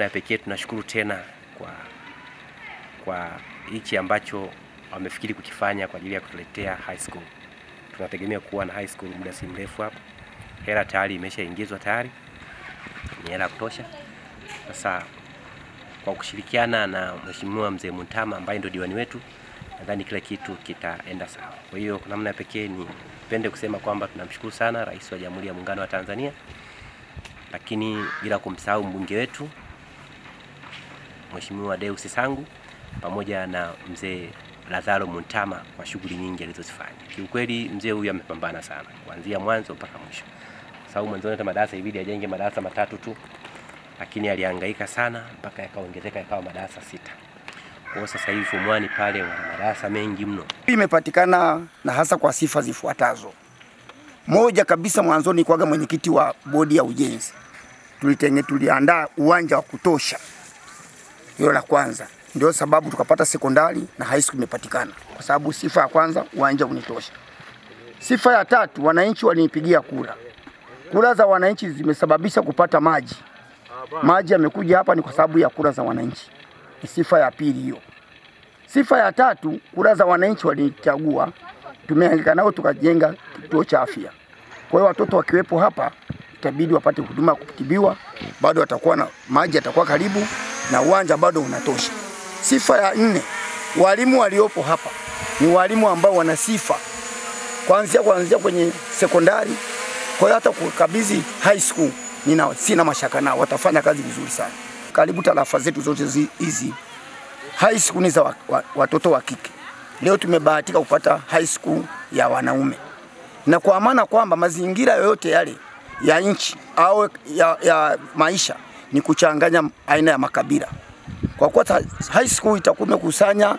Na pekee tunashukuru tena kwa hichi ambacho wamefikiri kukifanya kwa ajili ya kutuletea high school. Tunategemea kuwa na high school muda si mrefu hapa. Hela tayari imeshaingizwa tayari. Ni hela kutosha. Sasa kwa kushirikiana na Mheshimiwa Mzee Muntama ambaye ndio diwani wetu, nadhani kila kitu kitaenda sawa. Kwa hiyo kwa namna pekee nipende kusema kwamba tunamshukuru sana Rais wa Jamhuri ya Muungano wa Tanzania, lakini bila kumsahau mbunge wetu Mheshimiwa Deus Sangu pamoja na Mzee Lazaro Muntama kwa shughuli nyingi alizozifanya. Kiukweli mzee huyu amepambana sana kuanzia mwanzo mpaka mwisho. Sababu mwanzo hata madarasa ibidi ajenge madarasa 3 tu, lakini alihangaika sana mpaka yakaongezeka yakawa madarasa 6. Kwa sasa hivi form 1 pale wana madarasa mengi mno. Imepatikana na hasa kwa sifa zifuatazo. Moja kabisa, mwanzoni kwaga mwenyekiti wa bodi ya ujenzi. Tuliandaa uwanja wa kutosha. Hilo la kwanza. Ndio sababu tukapata sekondari na high school imepatikana. Kwa sababu sifa ya kwanza, uwanja unitosha. Sifa ya tatu, wananchi walinipigia kura. Kura za wananchi zimesababisha kupata maji. Maji yamekuja hapa ni kwa sababu ya kura za wananchi. Ni sifa ya pili hiyo. Sifa ya tatu, kura za wananchi walinichagua. Tumehangaika nao tukajenga kituo cha afya. Kwa hiyo watoto wakiwepo hapa itabidi wapate huduma ya kutibiwa, bado watakuwa na maji yatakuwa karibu na uwanja bado unatosha. Sifa ya 4, walimu waliopo hapa ni walimu ambao wana sifa kuanzia kwenye sekondari. Kwa hiyo hata kukabidhi high school sina mashaka nao, watafanya kazi vizuri sana. Karibu tarafa zetu zote hizi high school ni za watoto wa kike. Leo tumebahatika kupata high school ya wanaume. Na kwa maana kwamba mazingira yoyote yale ya nchi au ya maisha ni kuchanganya aina ya makabila. Kwa kuwa high school itakuwa imekusanya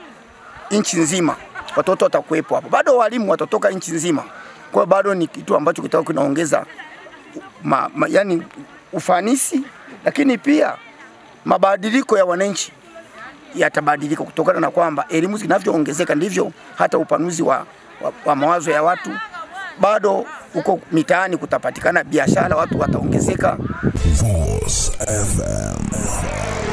nchi nzima, watoto watakuwepo hapo. Bado walimu watatoka nchi nzima. Kwa bado ni kitu ambacho kitakuwa kinaongeza yani ufanisi, lakini pia mabadiliko ya wananchi yatabadilika kutokana na kwamba elimu zinavyoongezeka ndivyo hata upanuzi wa mawazo ya watu. Bado huko mitaani kutapatikana biashara, watu wataongezeka. Force FM.